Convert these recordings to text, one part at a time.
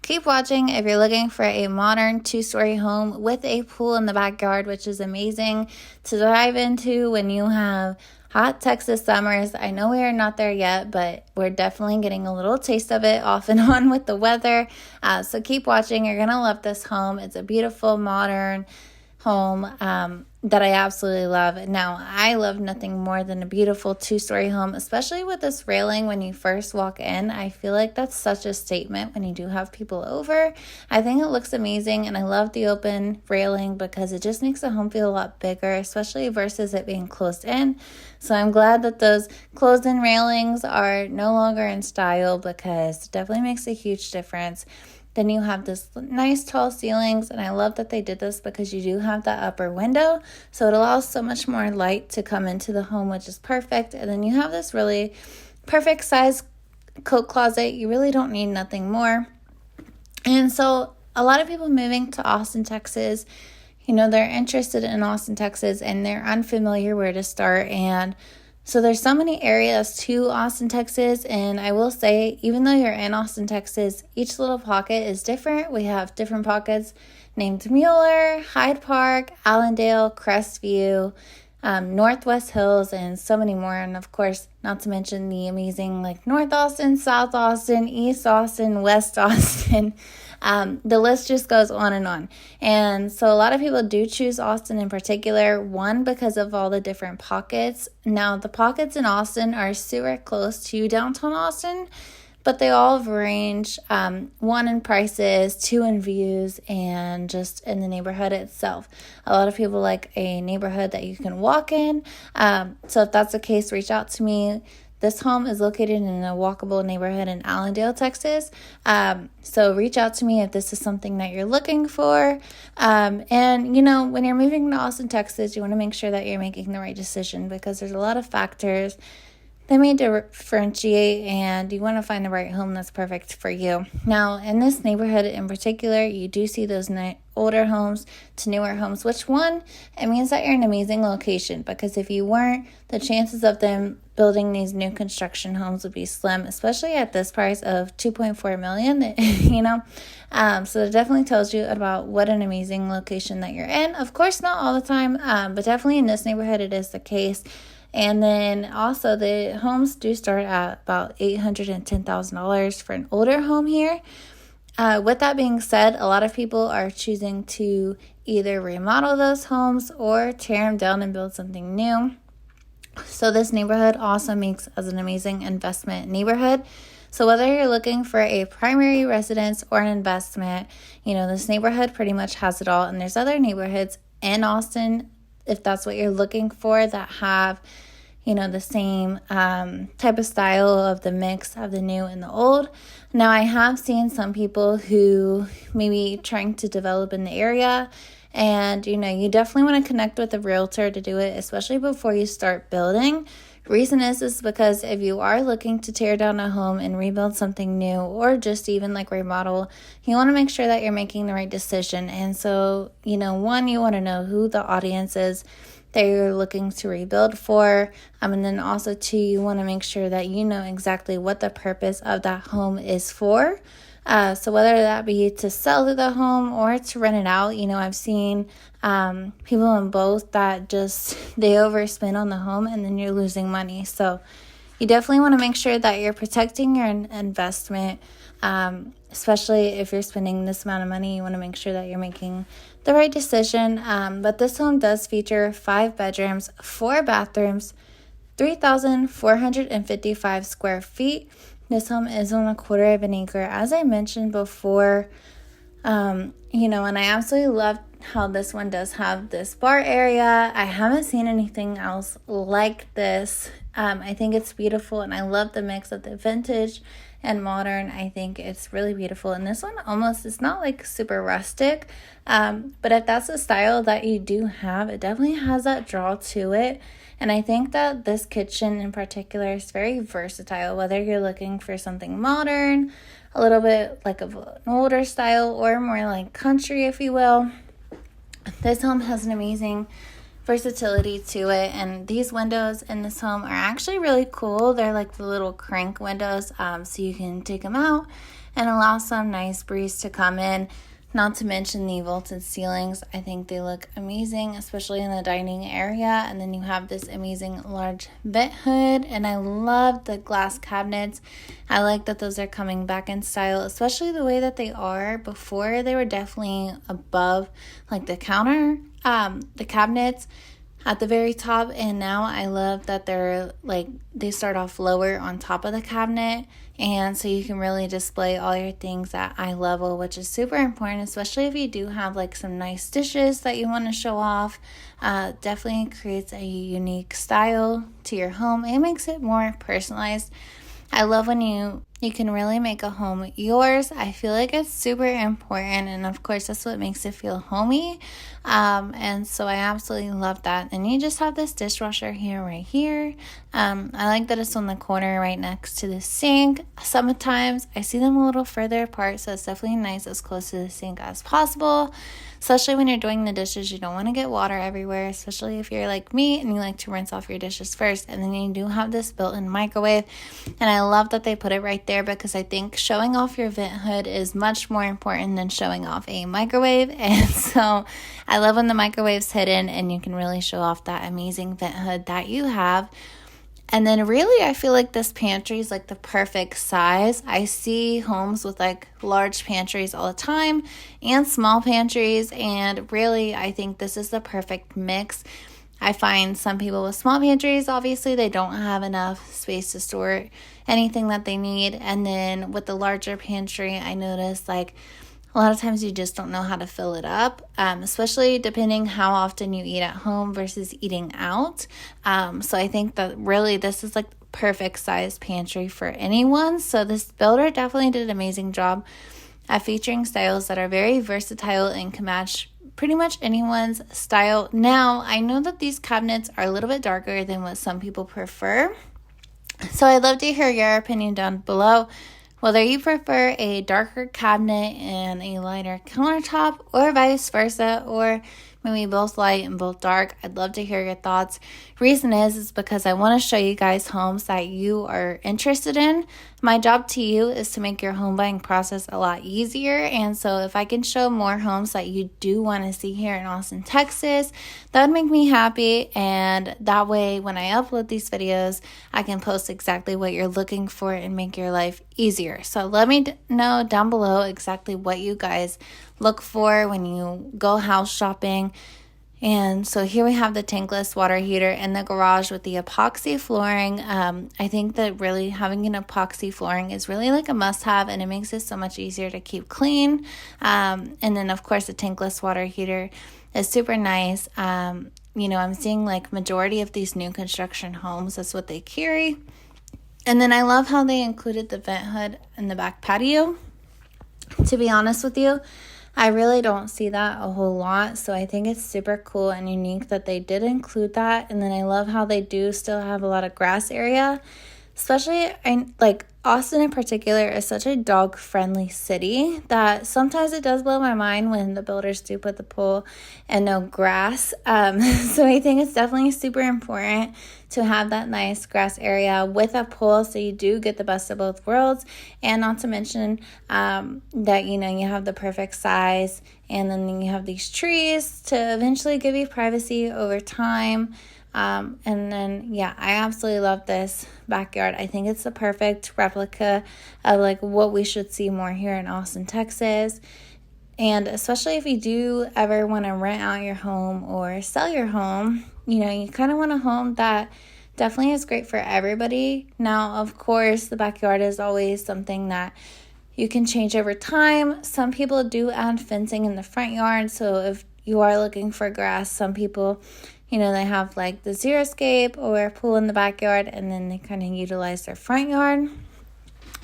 keep watching if you're looking for a modern 2-story home with a pool in the backyard, which is amazing to dive into when you have hot Texas summers. I know we are not there yet, but we're definitely getting a little taste of it off and on with the weather. So keep watching. You're going to love this home. It's a beautiful, modern home that I absolutely love. Now, I love nothing more than a beautiful 2-story home, especially with this railing when you first walk in. I feel like that's such a statement when you do have people over. I think it looks amazing, and I love the open railing because it just makes the home feel a lot bigger, especially versus it being closed in. So I'm glad that those closed-in railings are no longer in style because it definitely makes a huge difference. Then you have this nice tall ceilings, and I love that they did this because you do have that upper window, so it allows so much more light to come into the home, which is perfect. And then you have this really perfect size coat closet. You really don't need nothing more. And so a lot of people moving to Austin, Texas, they're interested in Austin, Texas, and they're unfamiliar where to start. And so there's so many areas to Austin, Texas, and I will say, even though you're in Austin, Texas, each little pocket is different. We have different pockets named Mueller, Hyde Park, Allandale, Crestview, Northwest Hills, and so many more. And of course, not to mention the amazing North Austin, South Austin, East Austin, West Austin. The list just goes on and on. And so a lot of people do choose Austin in particular, one, because of all the different pockets. Now, the pockets in Austin are super close to downtown Austin, but they all range, one in prices, two in views, and just in the neighborhood itself. A lot of people like a neighborhood that you can walk in. So if that's the case, reach out to me. This home is located in a walkable neighborhood in Allandale, Texas. So reach out to me if this is something that you're looking for. And, when you're moving to Austin, Texas, you want to make sure that you're making the right decision because there's a lot of factors that may differentiate, and you want to find the right home that's perfect for you. Now, in this neighborhood in particular, you do see those older homes to newer homes, it means that you're in an amazing location, because if you weren't, the chances of them building these new construction homes would be slim, especially at this price of $2.4 million, So it definitely tells you about what an amazing location that you're in. Of course, not all the time, but definitely in this neighborhood, it is the case. And then also the homes do start at about $810,000 for an older home here. With that being said, a lot of people are choosing to either remodel those homes or tear them down and build something new. So this neighborhood also makes as an amazing investment neighborhood. So whether you're looking for a primary residence or an investment, this neighborhood pretty much has it all. And there's other neighborhoods in Austin, if that's what you're looking for, that have, the same type of style of the mix of the new and the old. Now, I have seen some people who may be trying to develop in the area, and, you definitely want to connect with a realtor to do it, especially before you start building. Reason is because if you are looking to tear down a home and rebuild something new, or just even remodel, you want to make sure that you're making the right decision. And so, one, you want to know who the audience is that you're looking to rebuild for. And then also, two, you want to make sure that you know exactly what the purpose of that home is for. So whether that be to sell the home or to rent it out, I've seen people in both that they overspend on the home and then you're losing money. So you definitely want to make sure that you're protecting your investment, especially if you're spending this amount of money. You want to make sure that you're making the right decision. But this home does feature 5 bedrooms, 4 bathrooms, 3,455 square feet. This home is on 1/4 of an acre, as I mentioned before, and I absolutely love how this one does have this bar area. I haven't seen anything else like this. I think it's beautiful, and I love the mix of the vintage and modern. I think it's really beautiful. And this one it's not super rustic, but if that's the style that you do have, it definitely has that draw to it. And I think that this kitchen in particular is very versatile, whether you're looking for something modern, a little bit of an older style, or more country, if you will. This home has an amazing versatility to it, and these windows in this home are actually really cool. They're the little crank windows, so you can take them out and allow some nice breeze to come in. Not to mention the vaulted ceilings. I think they look amazing, especially in the dining area. And then you have this amazing large vent hood. And I love the glass cabinets. I like that those are coming back in style, especially the way that they are. Before, they were definitely above like the counter, the cabinets at the very top, and now I love that they're like, they start off lower on top of the cabinet, and so you can really display all your things at eye level, which is super important, especially if you do have like some nice dishes that you want to show off. Definitely creates a unique style to your home. It makes it more personalized. I love when you can really make a home yours. I feel like it's super important, and of course that's what makes it feel homey. And so I absolutely love that. And you just have this dishwasher right here. I like that it's on the corner right next to the sink. Sometimes I see them a little further apart, so it's definitely nice as close to the sink as possible. Especially when you're doing the dishes, you don't want to get water everywhere, especially if you're like me and you like to rinse off your dishes first. And then you do have this built-in microwave, and I love that they put it right there, because I think showing off your vent hood is much more important than showing off a microwave. And so I love when the microwave's hidden and you can really show off that amazing vent hood that you have. And then really, I feel like this pantry is like the perfect size. I see homes with like large pantries all the time and small pantries. And really, I think this is the perfect mix. I find some people with small pantries, obviously, they don't have enough space to store anything that they need. And then with the larger pantry, I notice like a lot of times you just don't know how to fill it up, especially depending how often you eat at home versus eating out. So I think that really this is like the perfect size pantry for anyone. So this builder definitely did an amazing job at featuring styles that are very versatile and can match pretty much anyone's style. Now, I know that these cabinets are a little bit darker than what some people prefer. So I'd love to hear your opinion down below. Whether you prefer a darker cabinet and a lighter countertop, or vice versa, or maybe both light and both dark, I'd love to hear your thoughts. Reason is because I want to show you guys homes that you are interested in. My job to you is to make your home buying process a lot easier. And so if I can show more homes that you do want to see here in Austin, Texas, that would make me happy. And that way, when I upload these videos, I can post exactly what you're looking for and make your life easier. So let me know down below exactly what you guys look for when you go house shopping. And so here we have the tankless water heater in the garage with the epoxy flooring. I think that really having an epoxy flooring is really like a must-have, and it makes it so much easier to keep clean. And then of course the tankless water heater is super nice. I'm seeing like majority of these new construction homes, that's what they carry. And then I love how they included the vent hood in the back patio. To be honest with you, I really don't see that a whole lot, so I think it's super cool and unique that they did include that. And then I love how they do still have a lot of grass area, especially like Austin in particular is such a dog-friendly city that sometimes it does blow my mind when the builders do put the pool and no grass. So I think it's definitely super important to have that nice grass area with a pool, so you do get the best of both worlds. And not to mention that you have the perfect size, and then you have these trees to eventually give you privacy over time. And then, yeah, I absolutely love this backyard. I think it's the perfect replica of like what we should see more here in Austin, Texas. And especially if you do ever want to rent out your home or sell your home, you kind of want a home that definitely is great for everybody. Now, of course, the backyard is always something that you can change over time. Some people do add fencing in the front yard. So if you are looking for grass, some people they have like the xeriscape or a pool in the backyard, and then they kind of utilize their front yard.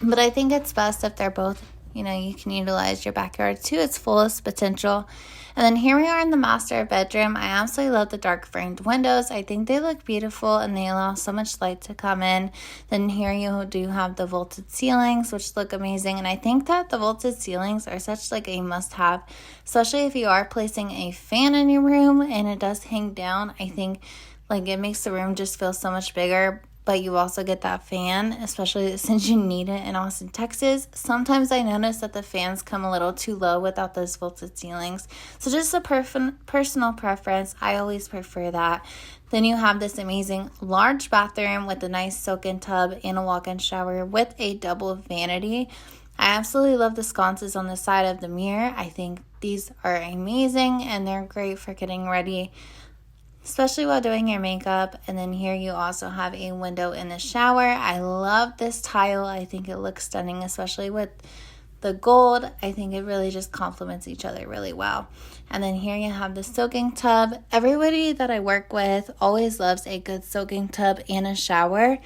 But I think it's best if they're both, you can utilize your backyard to its fullest potential. And then here we are in the master bedroom. I absolutely love the dark framed windows. I think they look beautiful and they allow so much light to come in. Then here you do have the vaulted ceilings, which look amazing. And I think that the vaulted ceilings are such like a must-have, especially if you are placing a fan in your room and it does hang down. I think like it makes the room just feel so much bigger. but you also get that fan, especially since you need it in Austin, Texas. Sometimes I notice that the fans come a little too low without those vaulted ceilings. So just a personal preference. I always prefer that. Then you have this amazing large bathroom with a nice soak-in tub and a walk-in shower with a double vanity. I absolutely love the sconces on the side of the mirror. I think these are amazing and they're great for getting ready, especially while doing your makeup. And then here you also have a window in the shower. I love this tile. I think it looks stunning, especially with the gold. I think it really just complements each other really well. And then here you have the soaking tub. Everybody that I work with always loves a good soaking tub and a shower.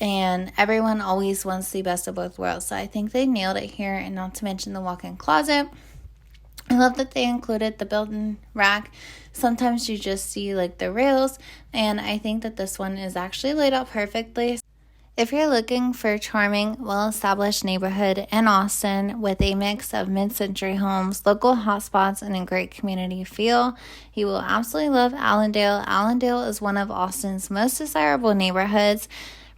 And everyone always wants the best of both worlds. So I think they nailed it here, and not to mention the walk-in closet. I love that they included the built-in rack. Sometimes you just see like the rails, and I think that this one is actually laid out perfectly. If you're looking for a charming, well-established neighborhood in Austin with a mix of mid-century homes, local hotspots, and a great community feel, you will absolutely love Allandale. Allandale is one of Austin's most desirable neighborhoods,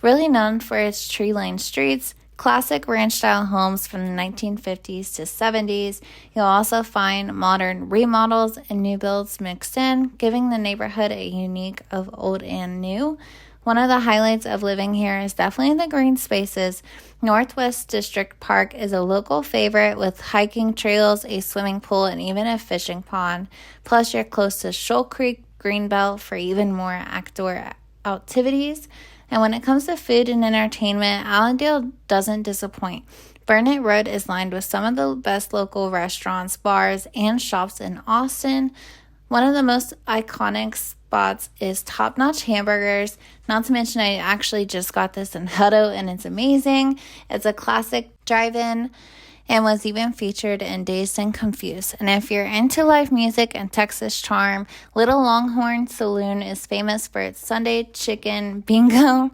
really known for its tree-lined streets, classic ranch-style homes from the 1950s to 70s. You'll also find modern remodels and new builds mixed in, giving the neighborhood a unique of old and new. One of the highlights of living here is definitely the green spaces. Northwest District Park is a local favorite with hiking trails, a swimming pool, and even a fishing pond. Plus, you're close to Shoal Creek Greenbelt for even more outdoor activities. And when it comes to food and entertainment, Allandale doesn't disappoint. Burnet Road is lined with some of the best local restaurants, bars, and shops in Austin. One of the most iconic spots is top-notch hamburgers. Not to mention, I actually just got this in Hutto, and it's amazing. It's a classic drive-in and was even featured in Dazed and Confused. And if you're into live music and Texas charm, Little Longhorn Saloon is famous for its Sunday chicken bingo.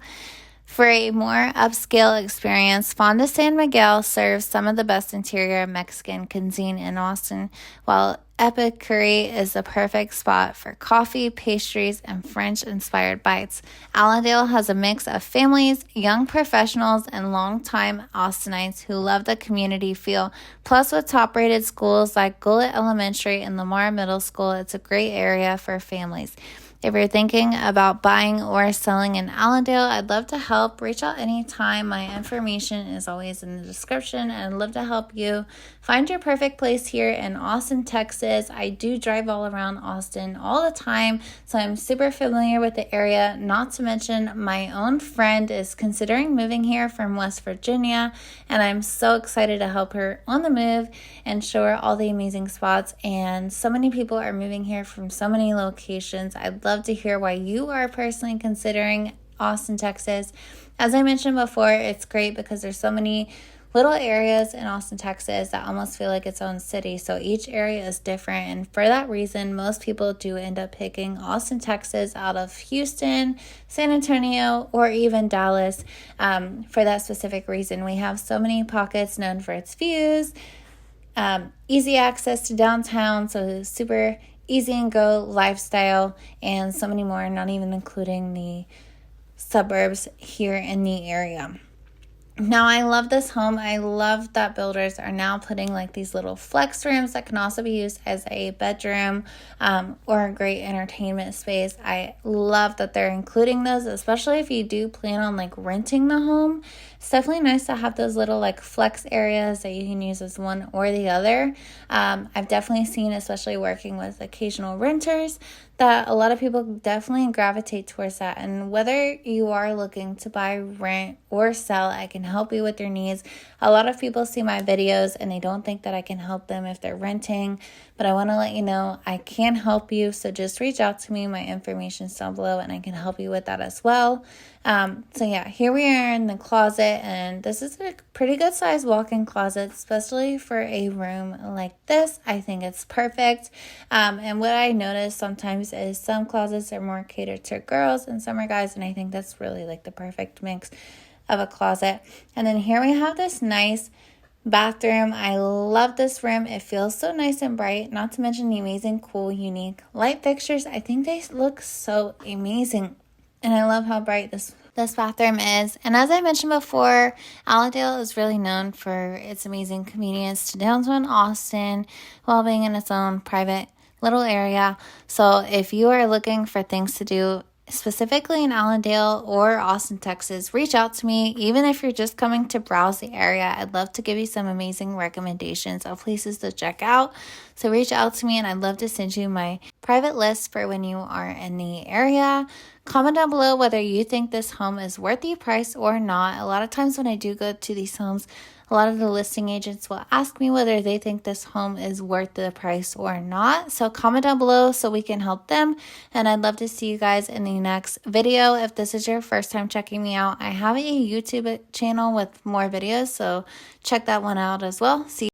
For a more upscale experience, Fonda San Miguel serves some of the best interior Mexican cuisine in Austin, while Epicuri is the perfect spot for coffee, pastries, and French-inspired bites. Allandale has a mix of families, young professionals, and longtime Austinites who love the community feel. Plus, with top-rated schools like Gullet Elementary and Lamar Middle School, it's a great area for families. If you're thinking about buying or selling in Allandale, I'd love to help. Reach out anytime. My information is always in the description, and I'd love to help you find your perfect place here in Austin, Texas. I do drive all around Austin all the time, so I'm super familiar with the area. Not to mention, my own friend is considering moving here from West Virginia, and I'm so excited to help her on the move and show her all the amazing spots. And so many people are moving here from so many locations. I'd love to hear why you are personally considering Austin, Texas. As I mentioned before, it's great because there's so many little areas in Austin, Texas that almost feel like its own city. So each area is different. And for that reason, most people do end up picking Austin, Texas out of Houston, San Antonio, or even Dallas. For that specific reason, we have so many pockets known for its views, easy access to downtown, so super easy and go lifestyle, and so many more, not even including the suburbs here in the area. Now, I love this home. I love that builders are now putting like these little flex rooms that can also be used as a bedroom or a great entertainment space. I love that they're including those, especially if you do plan on like renting the home. It's definitely nice to have those little like flex areas that you can use as one or the other. I've definitely seen, especially working with occasional renters, that a lot of people definitely gravitate towards that. And whether you are looking to buy, rent, or sell, I can help you with your needs. A lot of people see my videos and they don't think that I can help them if they're renting, but I want to let you know I can help you. So just reach out to me. My information is down below and I can help you with that as well. So yeah, here we are in the closet, and this is a pretty good size walk-in closet, especially for a room like this. I think it's perfect. And what I notice sometimes is some closets are more catered to girls and some are guys, and I think that's really like the perfect mix of a closet. And then here we have this nice bathroom. I love this room. It feels so nice and bright, not to mention the amazing, cool, unique light fixtures. I think they look so amazing. And I love how bright this this bathroom is. And as I mentioned before, Allandale is really known for its amazing convenience to downtown Austin while being in its own private little area. So if you are looking for things to do specifically in Allandale or Austin, Texas, reach out to me. Even if you're just coming to browse the area, I'd love to give you some amazing recommendations of places to check out. So reach out to me and I'd love to send you my private list for when you are in the area. Comment down below whether you think this home is worth the price or not. A lot of times when I do go to these homes, a lot of the listing agents will ask me whether they think this home is worth the price or not. So comment down below so we can help them. And I'd love to see you guys in the next video. If this is your first time checking me out, I have a YouTube channel with more videos, so check that one out as well. See